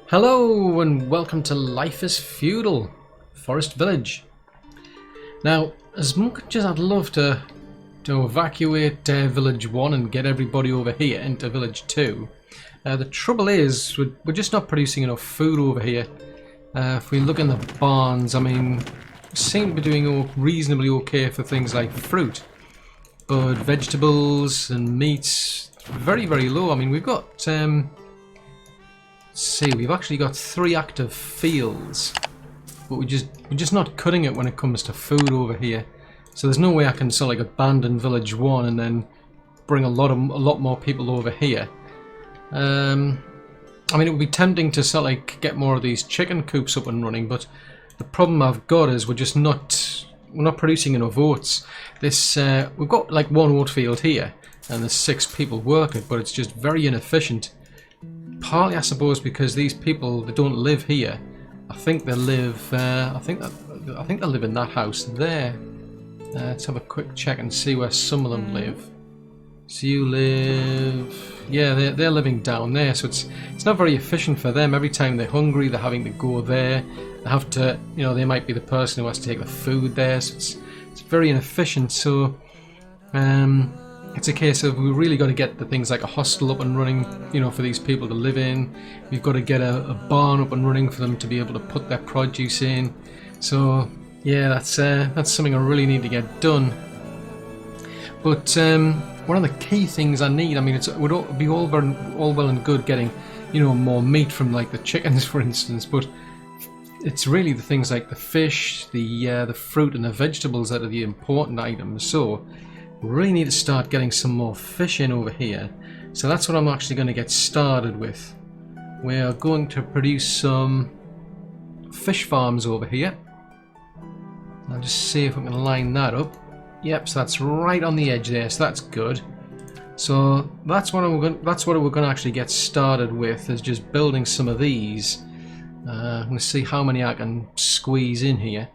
Hello and welcome to Life is Feudal, Forest Village. Now, as much as I'd love to evacuate Village 1 and get everybody over here into Village 2, the trouble is we're just not producing enough food over here. If we look in the barns, I mean, we seem to be doing reasonably okay for things like fruit, but vegetables and meats, very, very low. I mean, we've got... see, we've actually got 3 active fields, but we're just not cutting it when it comes to food over here. So there's no way I can sort of like abandon Village 1 and then bring a lot more people over here. I mean, it would be tempting to sort of like get more of these chicken coops up and running, but the problem I've got is we're not producing enough oats. We've got like 1 oat field here, and there's 6 people working, but it's just very inefficient. Partly, I suppose, because these people, they don't live here. I think they live. I think they live in that house there. Let's have a quick check and see where some of them live. So you live. Yeah, they're living down there. So it's not very efficient for them. Every time they're hungry, they're having to go there. They have to, they might be the person who has to take the food there. So it's very inefficient. So it's a case of we really got to get the things like a hostel up and running, for these people to live in. We've got to get a barn up and running for them to be able to put their produce in. So yeah, that's something I really need to get done. But one of the key things I need, I mean, it would be all well and good getting, more meat from like the chickens, for instance, but it's really the things like the fish, the fruit, and the vegetables that are the important items. So we really need to start getting some more fish in over here. So that's what I'm actually going to get started with. We are going to produce some fish farms over here. I'll just see if we can line that up. Yep, so that's right on the edge there, so that's good. So that's what we're going to actually get started with, is just building some of these. I'm going to see how many I can squeeze in here.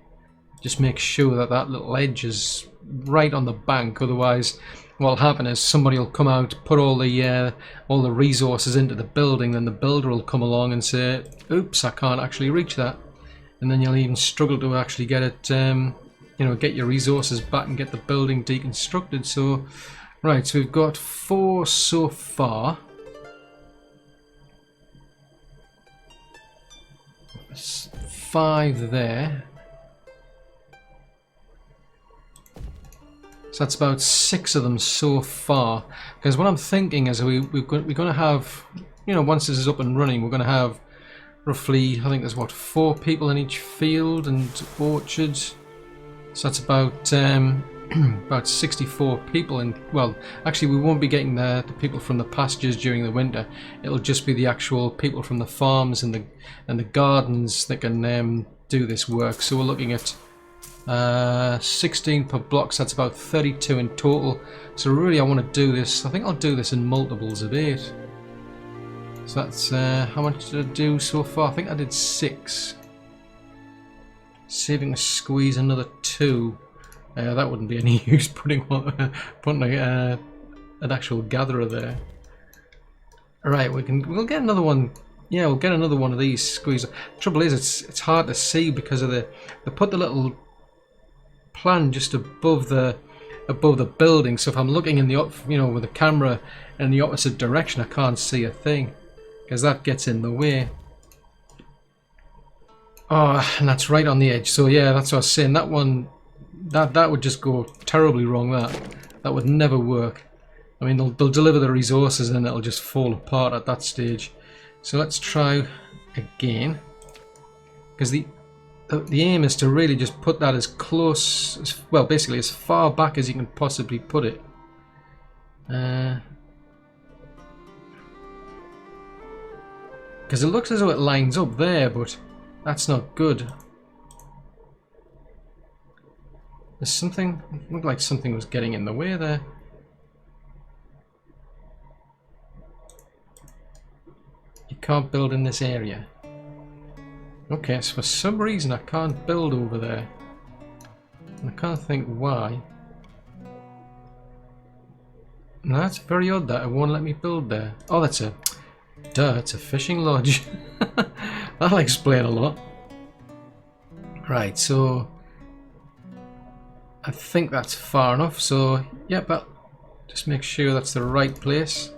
Just make sure that that little edge is right on the bank, otherwise what'll happen is somebody will come out, put all the resources into the building, then the builder will come along and say, oops, I can't actually reach that, and then you'll even struggle to actually get it, get your resources back and get the building deconstructed. So right, so we've got 4 so far. 5 there. So that's about 6 of them so far. Because what I'm thinking is we're going to have, once this is up and running, we're going to have roughly, I think there's 4 people in each field and orchard. So that's about about 64 people. And well, actually, we won't be getting the people from the pastures during the winter. It'll just be the actual people from the farms and the gardens that can do this work. So we're looking at 16 per block, so that's about 32 in total. So really I want to do this, I think I'll do this in multiples of 8. So that's how much did I do so far? I think I did 6. See if I can squeeze another 2. That wouldn't be any use putting an actual gatherer there. Alright, we'll get another one. Yeah, we'll get another one of these squeeze. The trouble is it's hard to see because of they put the little plan just above the building, so if I'm looking in the with the camera in the opposite direction, I can't see a thing because that gets in the way. Oh, and that's right on the edge. So yeah, that's what I was saying. That one, that would just go terribly wrong. That would never work. I mean, they'll deliver the resources and it'll just fall apart at that stage. So let's try again, because the aim is to really just put that as close, well, basically as far back as you can possibly put it. Because it looks as though it lines up there, but that's not good. There's something, it looked like something was getting in the way there. You can't build in this area. Okay, so for some reason I can't build over there. And I can't think why. No, that's very odd that it won't let me build there. Oh, that's it. Duh, it's a fishing lodge. That'll explain a lot. Right, so I think that's far enough. So, yeah, but just make sure that's the right place.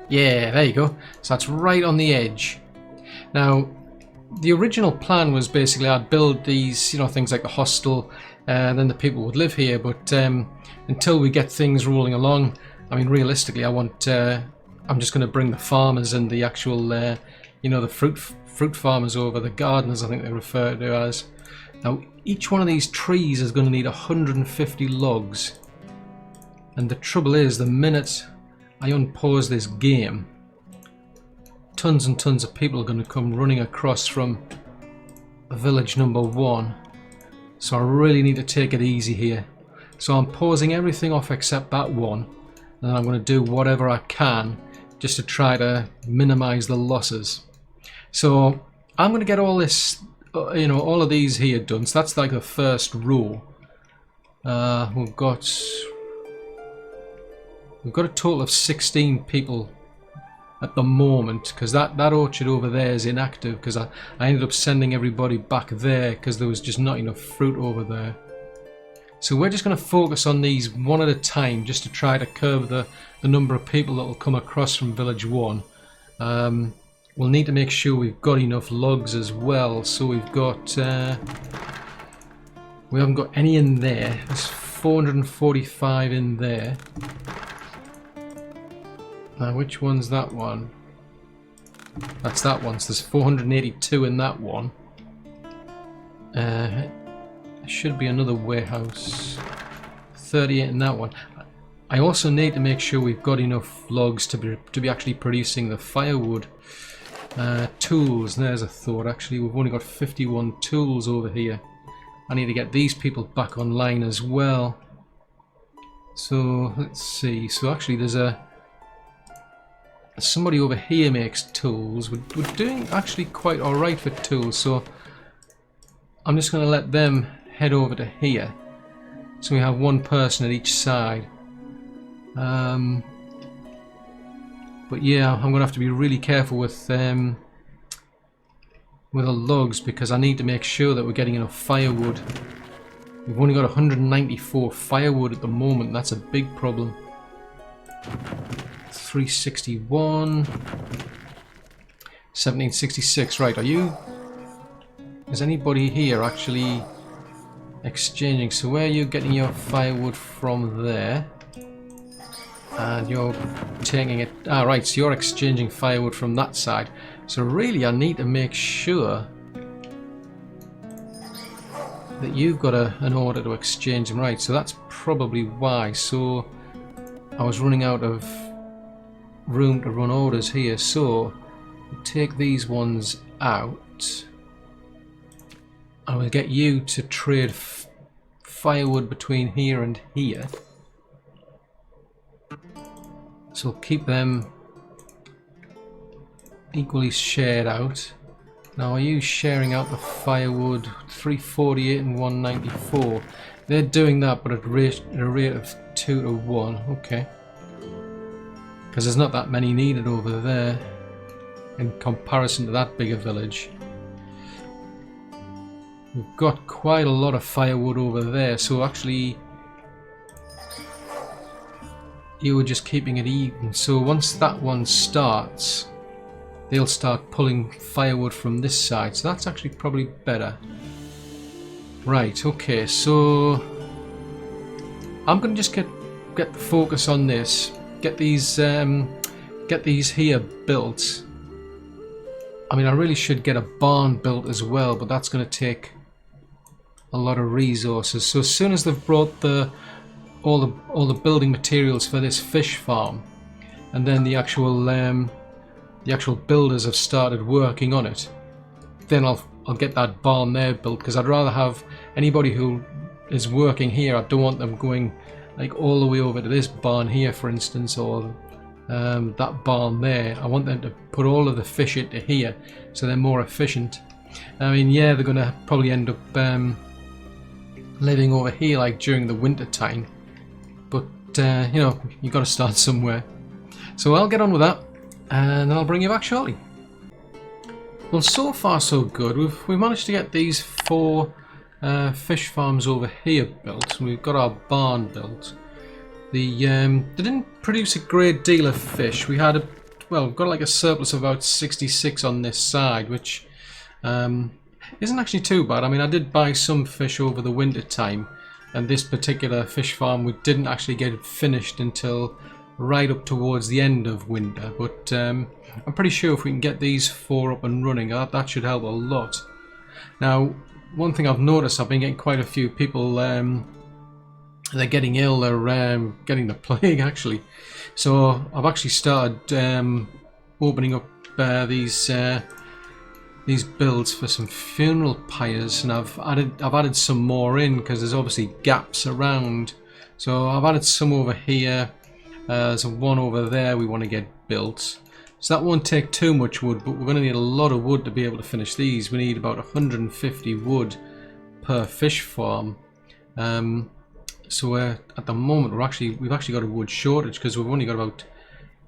Yeah, there you go. So that's right on the edge. Now, the original plan was basically I'd build these, you know, things like the hostel, and then the people would live here. But until we get things rolling along, I mean, realistically, I'm just going to bring the farmers and the actual, you know, the fruit farmers over, the gardeners, I think they refer to as. Now, each one of these trees is going to need 150 logs. And the trouble is, the minute I unpause this game, tons and tons of people are going to come running across from village number 1. So I really need to take it easy here. So I'm pausing everything off except that one. And I'm going to do whatever I can just to try to minimize the losses. So I'm going to get all this, you know, all of these here done. So that's like the first row. We've got a total of 16 people at the moment, because that orchard over there is inactive, because I ended up sending everybody back there because there was just not enough fruit over there. So we're just going to focus on these one at a time, just to try to curb the number of people that will come across from village 1. We'll need to make sure we've got enough logs as well. So we've got we haven't got any in there. There's 445 in there. Now, which one's that one? That's that one. So there's 482 in that one. There should be another warehouse. 38 in that one. I also need to make sure we've got enough logs to be actually producing the firewood. Tools. There's a thought. Actually, we've only got 51 tools over here. I need to get these people back online as well. So let's see. So actually, there's somebody over here makes tools. We're doing actually quite alright for tools, so I'm just going to let them head over to here. So we have one person at each side. But yeah, I'm going to have to be really careful with the logs, because I need to make sure that we're getting enough firewood. We've only got 194 firewood at the moment. That's a big problem. 361, 1766. Right, is anybody here actually exchanging? So where are you getting your firewood from there? And you're taking it, right, so you're exchanging firewood from that side. So really I need to make sure that you've got an order to exchange them. Right, so that's probably why. So I was running out of room to run orders here, so we'll take these ones out. I will get you to trade firewood between here and here. So we'll keep them equally shared out. Now, are you sharing out the firewood? 348 and 194. They're doing that, but at a rate of 2 to 1. Okay. Because there's not that many needed over there in comparison to that bigger village. We've got quite a lot of firewood over there, so actually you were just keeping it even. So once that one starts, they'll start pulling firewood from this side, so that's actually probably better. Right, okay, so I'm gonna just get the focus on this. Get these here built. I mean, I really should get a barn built as well, but that's going to take a lot of resources. So as soon as they've brought all the building materials for this fish farm, and then the actual builders have started working on it, then I'll get that barn there built, because I'd rather have anybody who is working here, I don't want them going like all the way over to this barn here, for instance, or that barn there. I want them to put all of the fish into here, so they're more efficient. I mean, yeah, they're going to probably end up living over here like during the winter time, but you know, you've got to start somewhere. So I'll get on with that. and then I'll bring you back shortly. Well, so far so good. We've managed to get these 4 fish farms over here built. We've got our barn built. They didn't produce a great deal of fish. We had we've got like a surplus of about 66 on this side, which isn't actually too bad. I mean, I did buy some fish over the winter time, and this particular fish farm we didn't actually get it finished until right up towards the end of winter. But I'm pretty sure if we can get these 4 up and running, that should help a lot. Now, one thing I've noticed, I've been getting quite a few people, they're getting ill, they're getting the plague actually. So I've actually started opening up these builds for some funeral pyres, and I've added some more in because there's obviously gaps around. So I've added some over here. There's one over there we want to get built. So that won't take too much wood, but we're going to need a lot of wood to be able to finish these. We need about 150 wood per fish farm. So at the moment we've actually got a wood shortage because we've only got about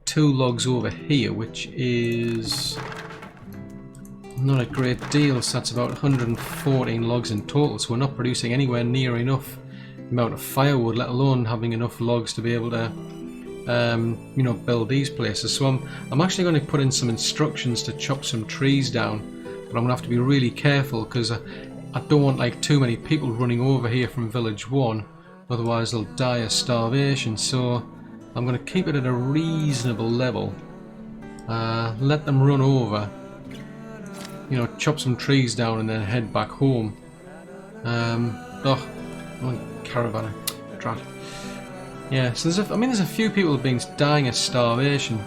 2 logs over here, which is not a great deal. So that's about 114 logs in total. So we're not producing anywhere near enough amount of firewood, let alone having enough logs to be able to you know, build these places. So I'm actually going to put in some instructions to chop some trees down, but I'm going to have to be really careful because I don't want like too many people running over here from village 1, otherwise they'll die of starvation. So I'm going to keep it at a reasonable level, let them run over, you know, chop some trees down and then head back home. Caravan, drat. Yeah, so there's a few people who've been dying of starvation.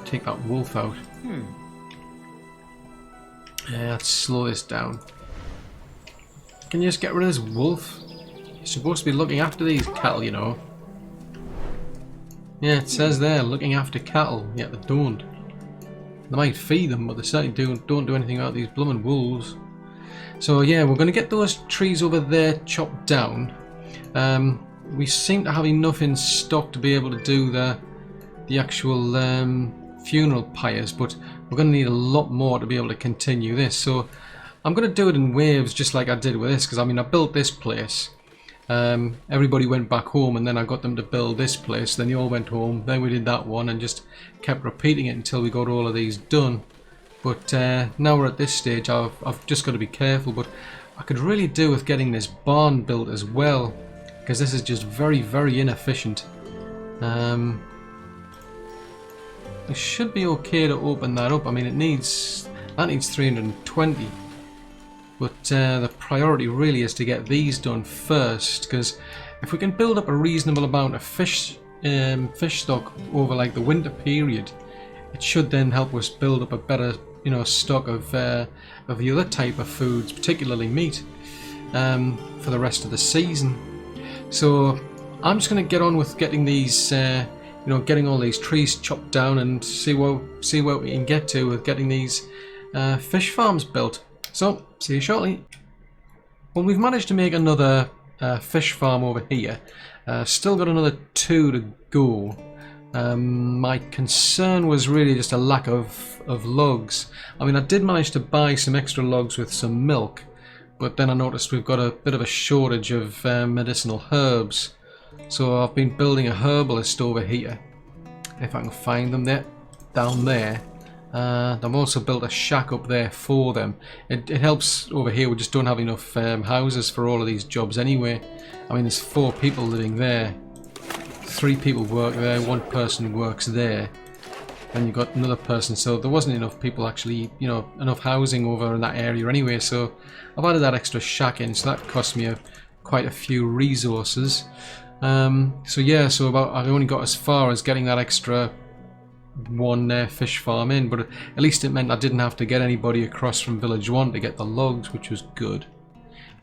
Take that wolf out. Yeah, let's slow this down. Can you just get rid of this wolf? You're supposed to be looking after these cattle, you know. Yeah, it says there, looking after cattle, yet they don't. They might feed them, but they certainly don't do anything about these blooming wolves. So yeah, we're going to get those trees over there chopped down. We seem to have enough in stock to be able to do the actual funeral pyres, but we're going to need a lot more to be able to continue this. So I'm going to do it in waves, just like I did with this, because I mean I built this place. Everybody went back home, and then I got them to build this place. Then they all went home. Then we did that one, and just kept repeating it until we got all of these done. But now we're at this stage. I've just got to be careful. But I could really do with getting this barn built as well, because this is just very, very inefficient. It should be okay to open that up. I mean, that needs 320. But the priority really is to get these done first, because if we can build up a reasonable amount of fish stock over like the winter period, it should then help us build up a better, you know, stock of the other type of foods, particularly meat, for the rest of the season. So I'm just going to get on with getting these, you know, getting all these trees chopped down and see where we can get to with getting these fish farms built. So, see you shortly. Well, we've managed to make another fish farm over here. Still got another 2 to go. My concern was really just a lack of logs. I mean, I did manage to buy some extra logs with some milk, but then I noticed we've got a bit of a shortage of medicinal herbs. So I've been building a herbalist over here. If I can find them there, down there. I've also built a shack up there for them. It helps over here. We just don't have enough houses for all of these jobs anyway. I mean, there's 4 people living there. 3 people work there, 1 person works there. Then you've got another person, so there wasn't enough people actually, you know, enough housing over in that area anyway. So I've added that extra shack in, so that cost me quite a few resources. So yeah, I only got as far as getting that extra 1 fish farm in, but at least it meant I didn't have to get anybody across from village 1 to get the logs, which was good.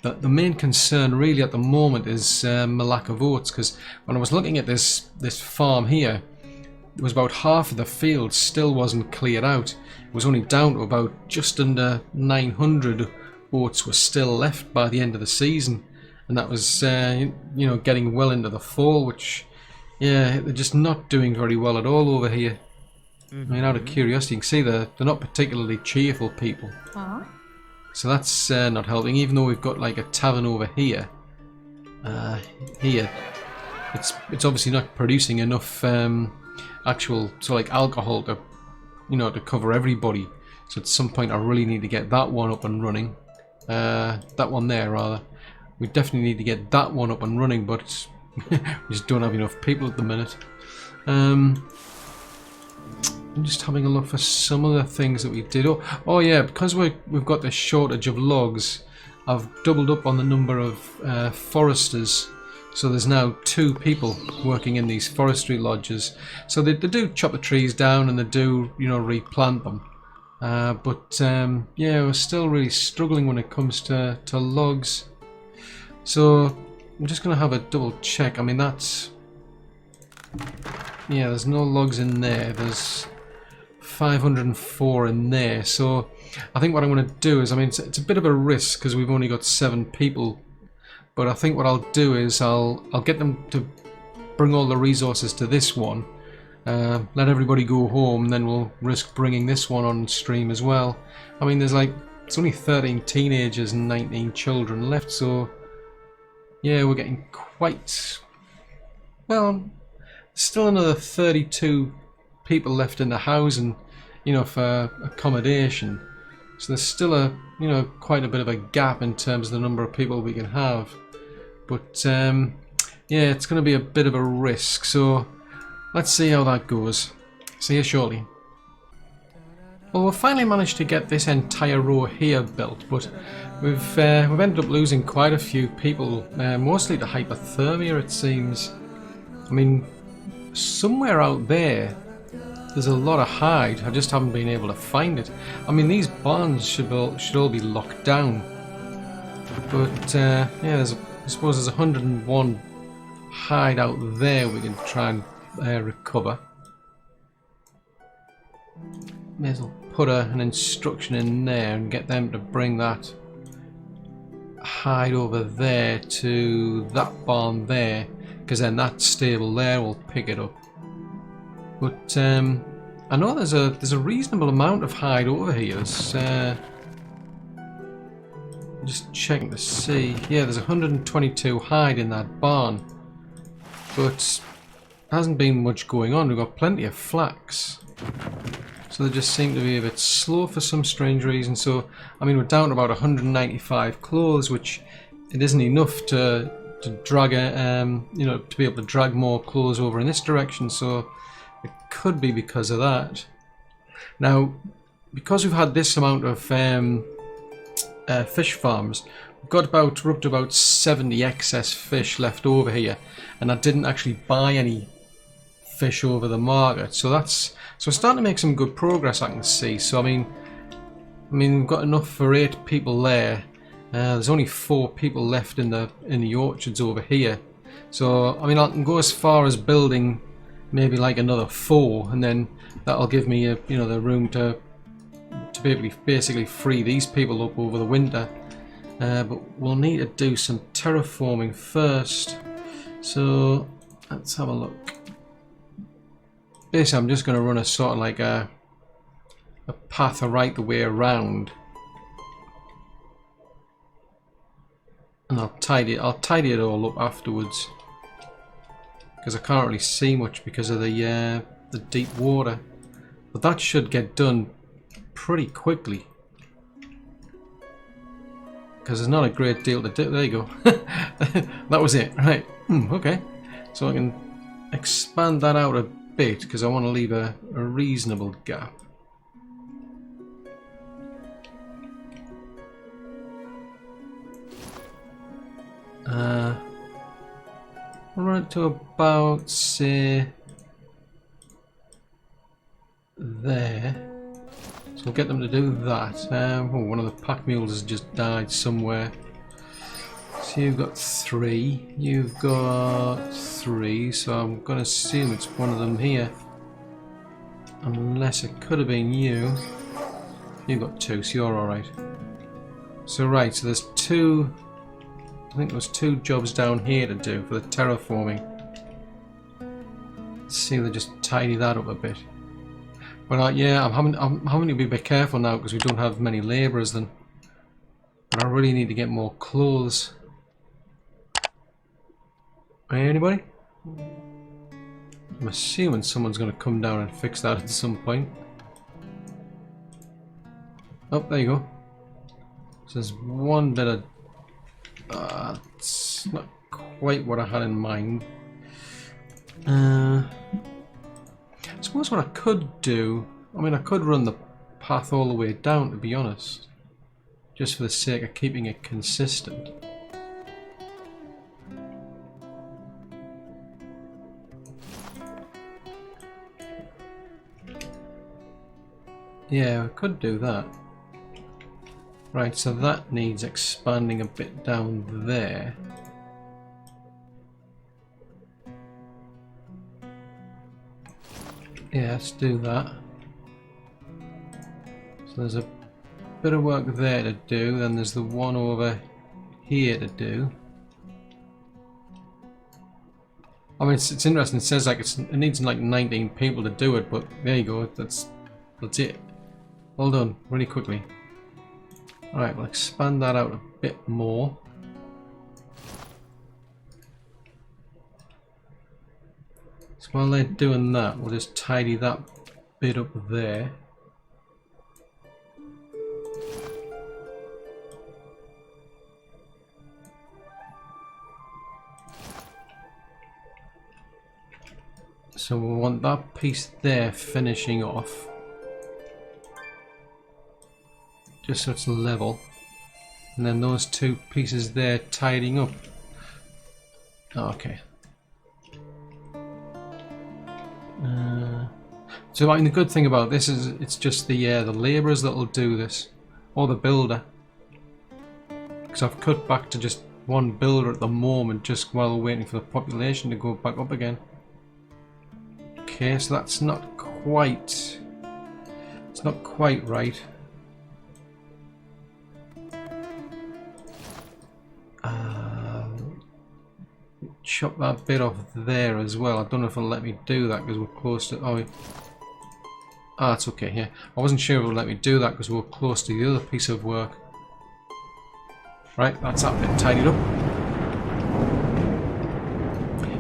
But the main concern really at the moment is my lack of oats, because when I was looking at this farm here, it was about half of the field still wasn't cleared out. It was only down to about just under 900 oats were still left by the end of the season, and that was you know, getting well into the fall, which, yeah, they're just not doing very well at all over here. I mean, out of curiosity, you can see they're not particularly cheerful people. Huh? So that's not helping, even though we've got like a tavern over here. Here, it's obviously not producing enough actual, so like alcohol to, you know, to cover everybody. So at some point I really need to get that one up and running. That one there, rather. We definitely need to get that one up and running, but we just don't have enough people at the minute. I'm just having a look for some of the things that we did. Oh yeah, because we've got this shortage of logs, I've doubled up on the number of foresters. So there's now 2 people working in these forestry lodges. So they do chop the trees down and they do, you know, replant them. But yeah, we're still really struggling when it comes to logs. So I'm just going to have a double check. I mean, that's... Yeah, there's no logs in there. There's 504 in there. So I think what I'm going to do is, I mean, it's a bit of a risk because we've only got 7 people. But I think what I'll do is I'll get them to bring all the resources to this one. Let everybody go home, and then we'll risk bringing this one on stream as well. I mean, it's only 13 teenagers and 19 children left, so yeah, we're getting quite... Well, still another 32 people left in the housing, you know, for accommodation. So there's still you know, quite a bit of a gap in terms of the number of people we can have. But yeah, it's going to be a bit of a risk, so let's see how that goes. See you shortly. Well, we've finally managed to get this entire row here built, but we've ended up losing quite a few people, mostly to hypothermia, it seems. I mean, somewhere out there, there's a lot of hide. I just haven't been able to find it. I mean, these barns should all be locked down, but yeah, I suppose there's 101 hide out there we can try and recover. May as well put an instruction in there and get them to bring that hide over there to that barn there, because then that stable there will pick it up. But I know there's a reasonable amount of hide over here. Just checking to see. Yeah, there's 122 hide in that barn, but there hasn't been much going on. We've got plenty of flax, so they just seem to be a bit slow for some strange reason. So I mean, we're down to about 195 clothes, which it isn't enough to drag you know, to be able to drag more clothes over in this direction. So it could be because of that. Now, because we've had this amount of fish farms, we're up to about 70 excess fish left over here, and I didn't actually buy any fish over the market, so we're starting to make some good progress, I can see. So I mean we've got enough for 8 people there. There's only 4 people left in the orchards over here, so I mean I can go as far as building maybe like another 4, and then that'll give me you know, the room to be able to basically free these people up over the winter. But we'll need to do some terraforming first, so let's have a look. Basically I'm just going to run a sort of like a path right the way around, and I'll tidy it all up afterwards, because I can't really see much because of the deep water. But that should get done pretty quickly, because there's not a great deal to do. There you go. That was it, right? Okay, so I can expand that out a bit because I want to leave a reasonable gap. I'll run it to about, say, there. So we'll get them to do that. Oh, one of the pack mules has just died somewhere. So you've got 3. You've got 3. So I'm going to assume it's one of them here. Unless it could have been you. You've got 2, so you're alright. So right, so there's 2... I think there's 2 jobs down here to do for the terraforming. Let's see if they just tidy that up a bit. But yeah, I'm having to be a bit careful now because we don't have many labourers then. But I really need to get more clothes. Anybody? I'm assuming someone's going to come down and fix that at some point. Oh, there you go. So there's one bit of... it's not quite what I had in mind. I suppose what I could do... I mean, I could run the path all the way down, to be honest. Just for the sake of keeping it consistent. Yeah, I could do that. Right, so that needs expanding a bit down there. Yeah, let's do that. So there's a bit of work there to do, then there's the one over here to do. I mean, it's interesting, it says like it needs like 19 people to do it, but there you go, that's it. All done, really quickly. Alright, we'll expand that out a bit more. So while they're doing that, we'll just tidy that bit up there. So we'll want that piece there finishing off. Just so it's level. And then those two pieces there tidying up. Okay. So I mean, the good thing about this is it's just the labourers that will do this. Or the builder. Because I've cut back to just one builder at the moment just while we're waiting for the population to go back up again. Okay, so that's not quite... It's not quite right. Chop that bit off there as well. I don't know if it'll let me do that because we're close to... Oh, it's okay, yeah. I wasn't sure if it'll let me do that because we're close to the other piece of work. Right, that's that bit tidied up.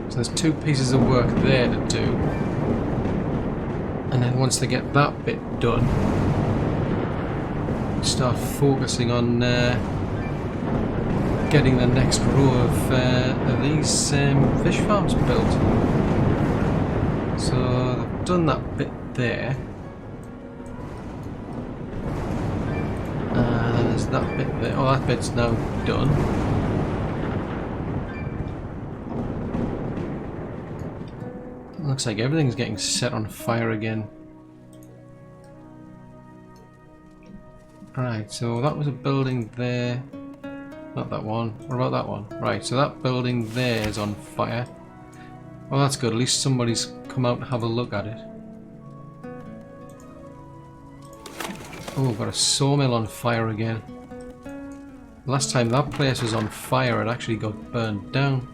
So there's two pieces of work there to do. And then once they get that bit done, start focusing on getting the next row of these fish farms built. So they've done that bit there. And there's that bit there. Oh, that bit's now done. Looks like everything's getting set on fire again. Right, so that was a building there. Not that one. What about that one? Right, so that building there is on fire. Well, that's good. At least somebody's come out and have a look at it. Oh, we've got a sawmill on fire again. Last time that place was on fire, it actually got burned down.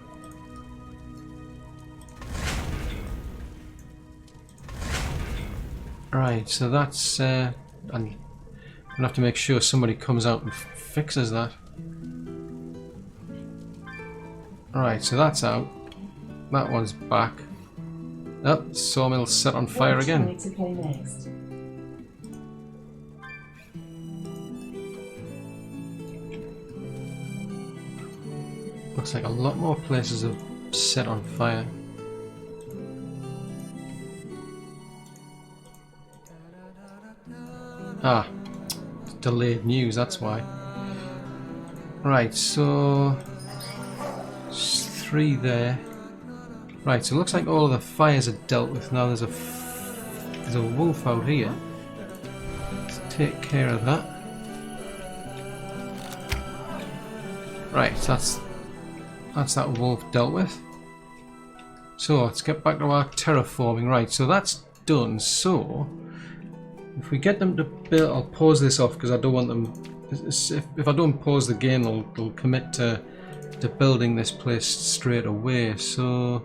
Right, so that's... I'm going to have to make sure somebody comes out and fixes that. Right, so that's out. That one's back. Oh, sawmill's set on fire again. Looks like a lot more places have set on fire. Ah, delayed news, that's why. Right, so... 3 there. Right, so it looks like all of the fires are dealt with. Now there's a wolf out here. Let's take care of that. Right, that's that wolf dealt with. So let's get back to our terraforming. Right, so that's done. So if we get them to build, I'll pause this off because I don't want them. If I don't pause the game, they'll commit to building this place straight away. So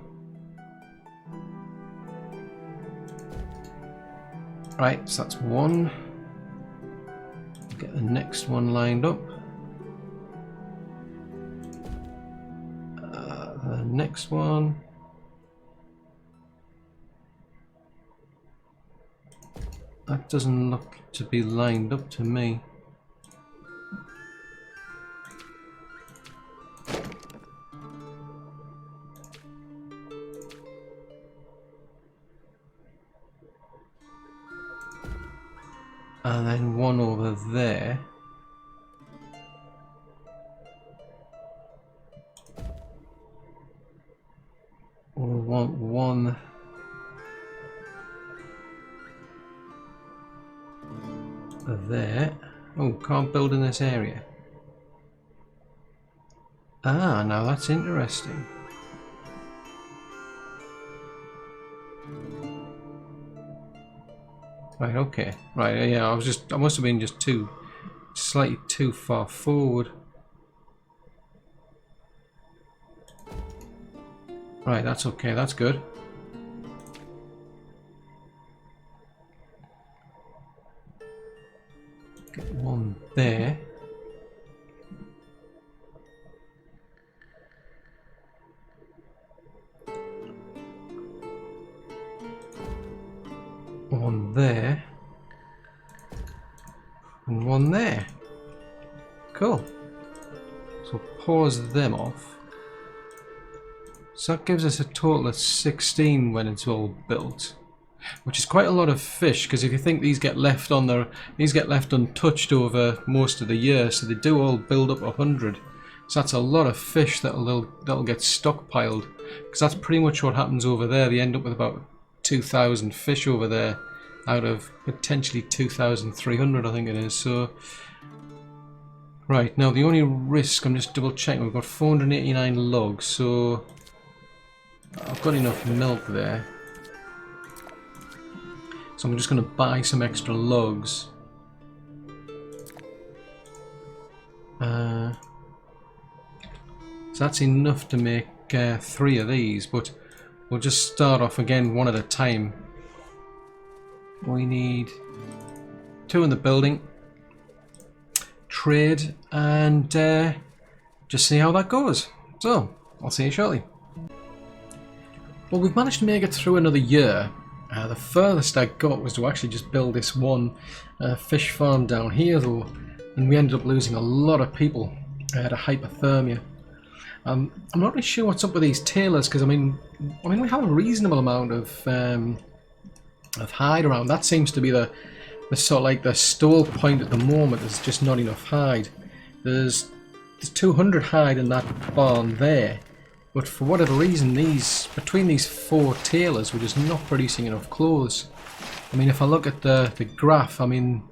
Right, so that's one. Get the next one lined up. The next one. That doesn't look to be lined up to me. And then one over there. We'll want one there. Oh, can't build in this area. Ah, now that's interesting. Right, okay. Right, yeah, I must have been just slightly too far forward. Right, that's okay, that's good. Get one there. One there. And one there. Cool. So pause them off. So that gives us a total of 16 when it's all built, which is quite a lot of fish. Because if you think these get left untouched over most of the year, so they do all build up 100. So that's a lot of fish that'll get stockpiled. Because that's pretty much what happens over there. They end up with about 2,000 fish over there, out of potentially 2,300, I think it is. So. Right, now the only risk, I'm just double checking, we've got 489 logs, so I've got enough milk there. So I'm just going to buy some extra logs. So that's enough to make 3 of these, but we'll just start off again one at a time. We need 2 in the building. Trade, and just see how that goes. So, I'll see you shortly. Well, we've managed to make it through another year. The furthest I got was to actually just build this one fish farm down here, though, and we ended up losing a lot of people to hypothermia. I'm not really sure what's up with these tailors, because I mean we have a reasonable amount of hide around. That seems to be the sort of like the stall point at the moment. There's just not enough hide. There's 200 hide in that barn there, but for whatever reason, between these 4 tailors, we're just not producing enough clothes. I mean, if I look at the graph, I mean,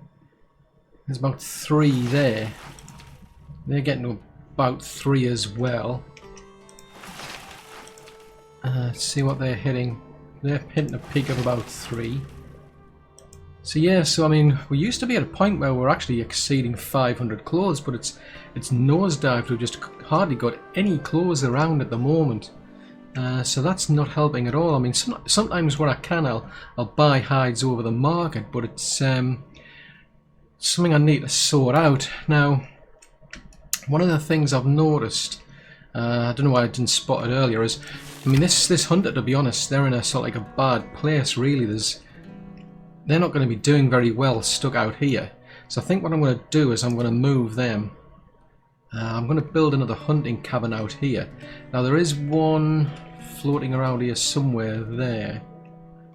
there's about 3 there. They're getting to about 3 as well. Let's see what they're hitting. They're hitting a peak of about 3. So yeah, so I mean, we used to be at a point where we're actually exceeding 500 clothes, but it's nosedived. We've just hardly got any clothes around at the moment. So that's not helping at all. I mean, sometimes when I can, I'll buy hides over the market, but it's something I need to sort out. Now, one of the things I've noticed, I don't know why I didn't spot it earlier, is, I mean, this hunter, to be honest, they're in a sort of like a bad place, really. They're not going to be doing very well stuck out here. So I think what I'm going to do is I'm going to move them. I'm going to build another hunting cabin out here. Now there is one floating around here somewhere there.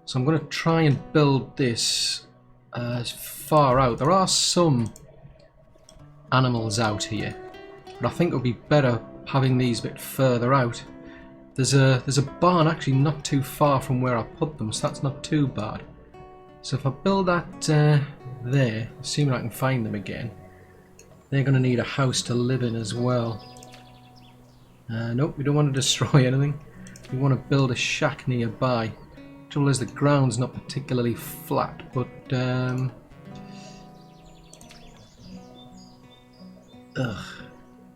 So I'm going to try and build this as far out. There are some animals out here, but I think it would be better having these a bit further out. There's a barn actually not too far from where I put them, so that's not too bad. So if I build that there, assuming I can find them again, they're going to need a house to live in as well. Nope, we don't want to destroy anything. We want to build a shack nearby. Trouble is the ground's not particularly flat, but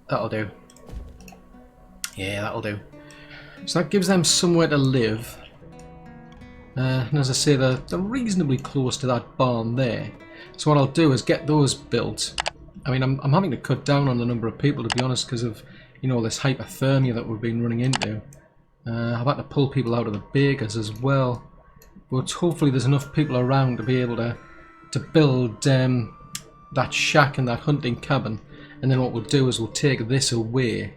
that'll do. Yeah, that'll do. So that gives them somewhere to live. And as I say, they're reasonably close to that barn there. So what I'll do is get those built. I mean, I'm having to cut down on the number of people, to be honest, because of, you know, this hypothermia that we've been running into. I've had to pull people out of the bakers as well. But hopefully there's enough people around to be able to build that shack and that hunting cabin. And then what we'll do is we'll take this away.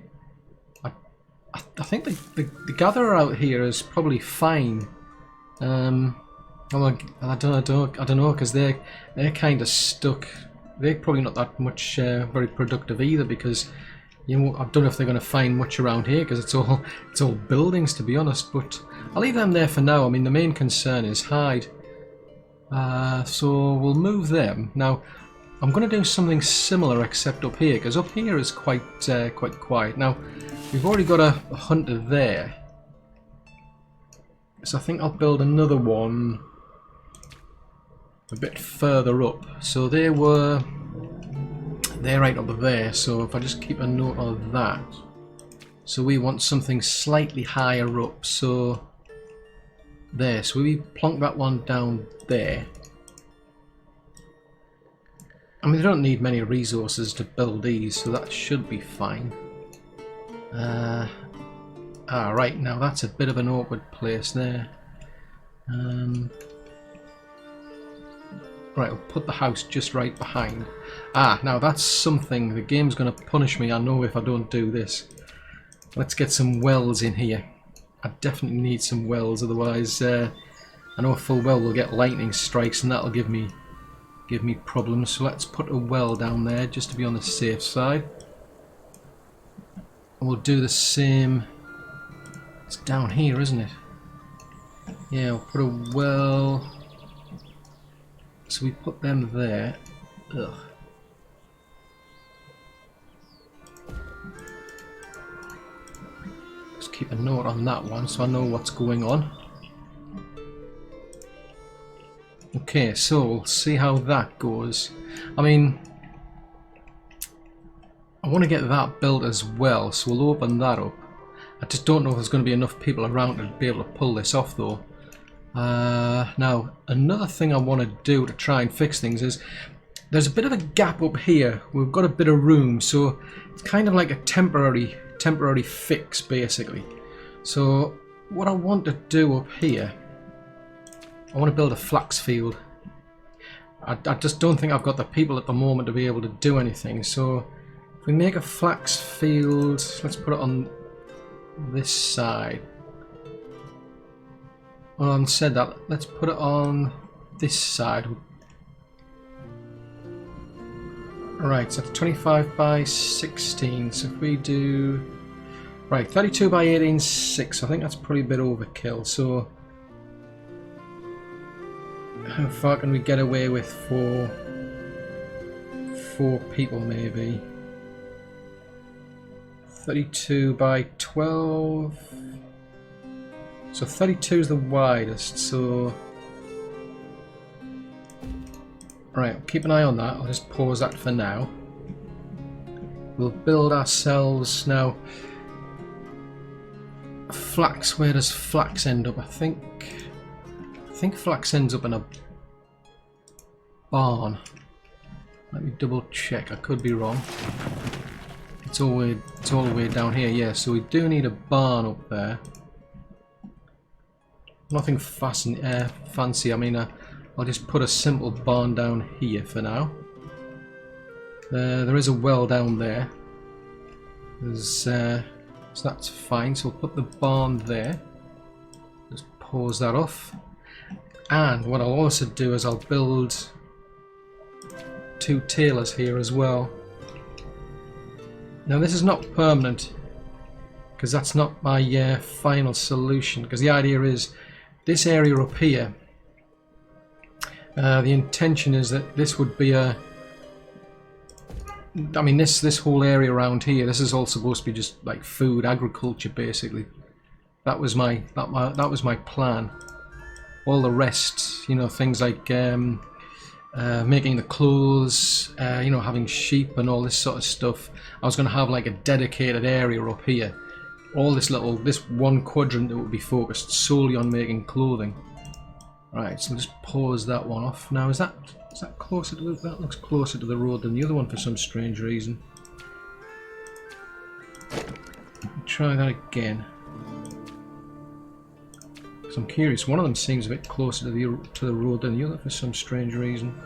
I think the gatherer out here is probably fine. Well, I don't know, because they're kind of stuck. They're probably not that much very productive either, because, you know, I don't know if they're going to find much around here, because it's all buildings, to be honest. But I'll leave them there for now. I mean, the main concern is hide. So we'll move them now. I'm going to do something similar except up here, because up here is quite quiet. Now we've already got a hunter there, so I think I'll build another one a bit further up. So they're right up there, so if I just keep a note of that. So we want something slightly higher up, so there. So we plonk that one down there. I mean, they don't need many resources to build these, so that should be fine. Right, now that's a bit of an awkward place there. Right, I'll put the house just right behind. Now that's something. The game's going to punish me, I know, if I don't do this. Let's get some wells in here. I definitely need some wells, otherwise I know full well we'll get lightning strikes and that'll give me problems. So let's put a well down there just to be on the safe side. And we'll do the same. It's down here, isn't it? Yeah, we'll put a well. So we put them there. Ugh. Just keep a note on that one so I know what's going on. Okay, so we'll see how that goes. I mean, I want to get that built as well, so we'll open that up. I just don't know if there's going to be enough people around to be able to pull this off, though. Now, another thing I want to do to try and fix things is there's a bit of a gap up here. We've got a bit of room, so it's kind of like a temporary fix, basically. So what I want to do up here, I want to build a flax field. I just don't think I've got the people at the moment to be able to do anything. So if we make a flax field, let's put it on this side. Well, I said that, let's put it on this side. Right, so 25 by 16. So if we do, right, 32 by 18, 6. I think that's probably a bit overkill. So how far can we get away with for 4 people, maybe? 32 by 12. So 32 is the widest, so right, keep an eye on that. I'll just pause that for now. We'll build ourselves now. Flax, where does flax end up? I think flax ends up in a barn. Let me double check, I could be wrong. It's all the way down here, yeah, so we do need a barn up there. Nothing fancy. I mean, I'll just put a simple barn down here for now. There is a well down there. So that's fine. So we'll put the barn there. Just pause that off. And what I'll also do is I'll build 2 tailors here as well. Now this is not permanent, because that's not my final solution. Because the idea is, this area up here, the intention is that this would be a, I mean, this whole area around here, this is all supposed to be just like food, agriculture, basically. That was my plan. All the rest, you know, things like making the clothes, you know, having sheep and all this sort of stuff. I was going to have like a dedicated area up here. All this one quadrant that would be focused solely on making clothing. Right, so we'll just pause that one off. Now, is that closer to the, that looks closer to the road than the other one for some strange reason. Try that again. Because I'm curious, one of them seems a bit closer to the road than the other for some strange reason.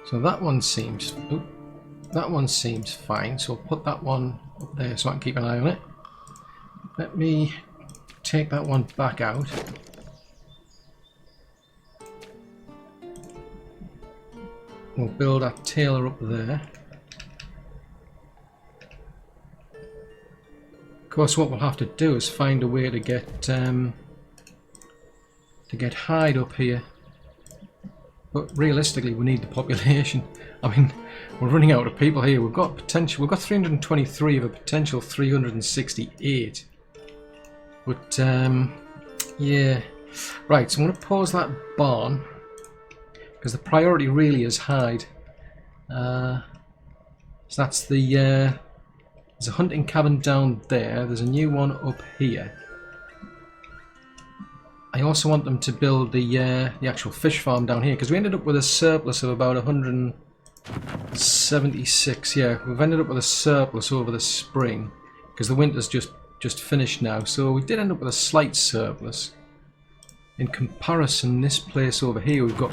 So that one seems fine. So I'll put that one up there so I can keep an eye on it. Let me take that one back out. We'll build our tailor up there. Of course, what we'll have to do is find a way to get hide up here. But realistically, we need the population. I mean, we're running out of people here. We've got potential. We've got 323 of a potential 368. But yeah, right. So I'm going to pause that barn because the priority really is hide. So that's the. There's a hunting cabin down there. There's a new one up here. I also want them to build the actual fish farm down here because we ended up with a surplus of about 176. Yeah, we've ended up with a surplus over the spring because the winter's just finished now. So we did end up with a slight surplus. In comparison, this place over here we've got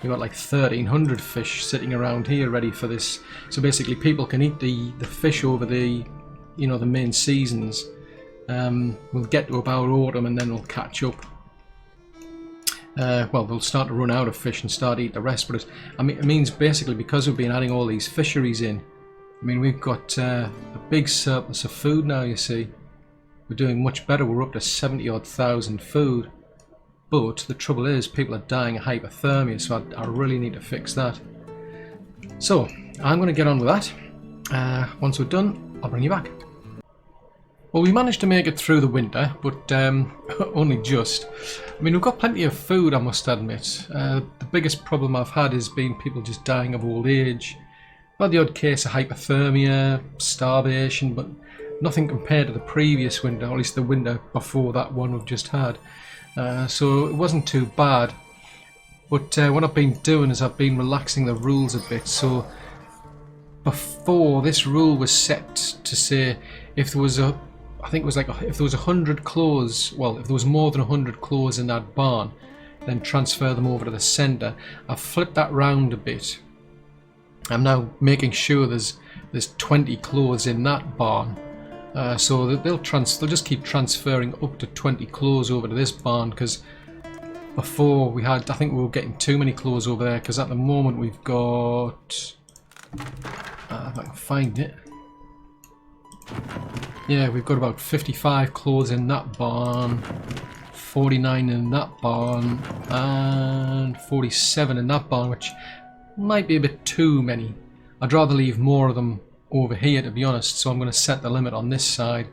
like 1,300 fish sitting around here ready for this. So basically, people can eat the fish over the the main seasons. We'll get to about autumn and then we'll catch up. Well, they'll start to run out of fish and start to eat the rest, but it means basically because we've been adding all these fisheries in, I mean we've got a big surplus of food now. You see, we're doing much better. We're up to 70,000 food, but the trouble is people are dying of hypothermia, so I really need to fix that. So I'm going to get on with that. Once we're done, I'll bring you back. Well, we managed to make it through the winter, but only just. I mean, we've got plenty of food, I must admit. The biggest problem I've had has been people just dying of old age. I've had the odd case of hypothermia, starvation, but nothing compared to the previous winter, or at least the winter before that one we've just had. So it wasn't too bad. But what I've been doing is I've been relaxing the rules a bit. So before, this rule was set to say if there was if there was 100 claws, well, if there was more than 100 claws in that barn, then transfer them over to the centre. I've flipped that round a bit. I'm now making sure there's 20 claws in that barn, so that they'll just keep transferring up to 20 claws over to this barn. Because before we had, I think we were getting too many claws over there. Because at the moment we've got, if I can find it. Yeah, we've got about 55 claws in that barn, 49 in that barn, and 47 in that barn, which might be a bit too many. I'd rather leave more of them over here, to be honest, so I'm going to set the limit on this side.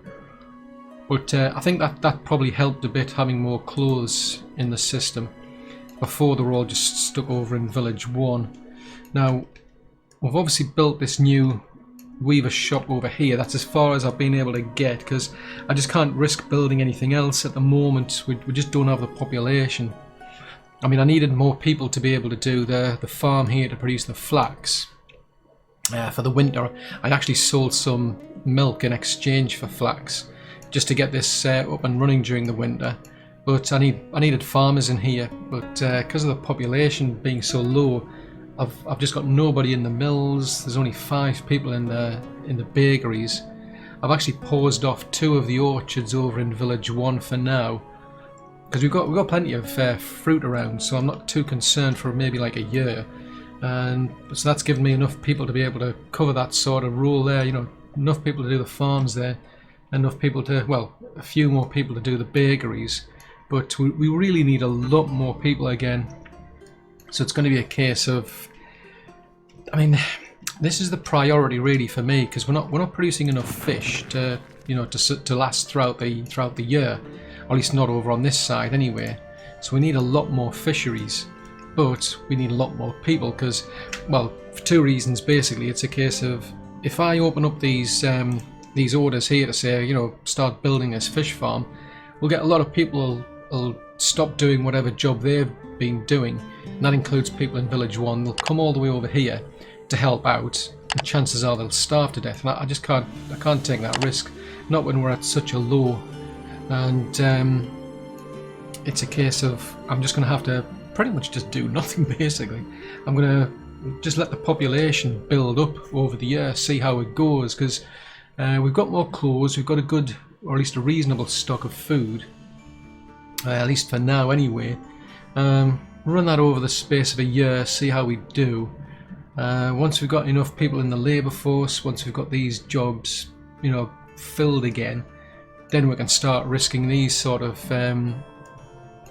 But I think that probably helped a bit, having more claws in the system. Before they were all just stuck over in Village 1. Now, we've obviously built this new weaver shop over here. That's as far as I've been able to get because I just can't risk building anything else at the moment. We just don't have the population. I mean, I needed more people to be able to do the farm here to produce the flax. For the winter, I actually sold some milk in exchange for flax just to get this up and running during the winter. But I needed farmers in here, but because of the population being so low, I've just got nobody in the mills. There's only 5 people in the bakeries. I've actually paused off 2 of the orchards over in Village 1 for now, because we've got plenty of fruit around, so I'm not too concerned for maybe like a year. And so that's given me enough people to be able to cover that sort of role there. Enough people to do the farms there, enough people to, well, a few more people to do the bakeries. But we really need a lot more people again. So it's going to be a case of, I mean, this is the priority really for me, because we're not producing enough fish to to last throughout the year, or at least not over on this side anyway. So we need a lot more fisheries, but we need a lot more people because, well, for 2 reasons basically. It's a case of, if I open up these orders here to say start building this fish farm, we'll get a lot of people will stop doing whatever job they've been doing, and that includes people in Village 1. They'll come all the way over here to help out, and chances are they'll starve to death, and I just can't take that risk, not when we're at such a low. And it's a case of I'm just going to have to pretty much just do nothing basically. I'm going to just let the population build up over the year, see how it goes, because we've got more clothes, we've got a good, or at least a reasonable stock of food, at least for now anyway. Run that over the space of a year, see how we do. Once we've got enough people in the labour force, once we've got these jobs, you know, filled again, then we can start risking these sort of,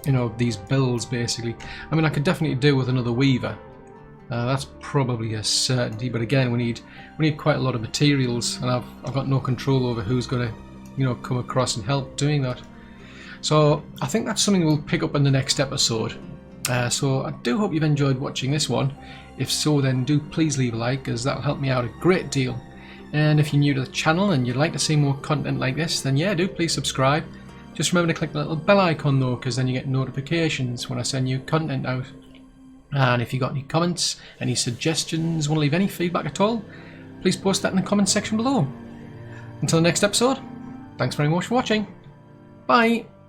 you know, these builds basically. I mean, I could definitely do with another weaver. That's probably a certainty, but again, we need quite a lot of materials, and I've got no control over who's going to, you know, come across and help doing that. So I think that's something we'll pick up in the next episode. So I do hope you've enjoyed watching this one. If so, then do please leave a like, as that'll help me out a great deal. And if you're new to the channel and you'd like to see more content like this, then yeah, do please subscribe. Just remember to click the little bell icon though, because then you get notifications when I send new content out. And if you got any comments, any suggestions, want to leave any feedback at all, please post that in the comments section below. Until the next episode, thanks very much for watching. Bye!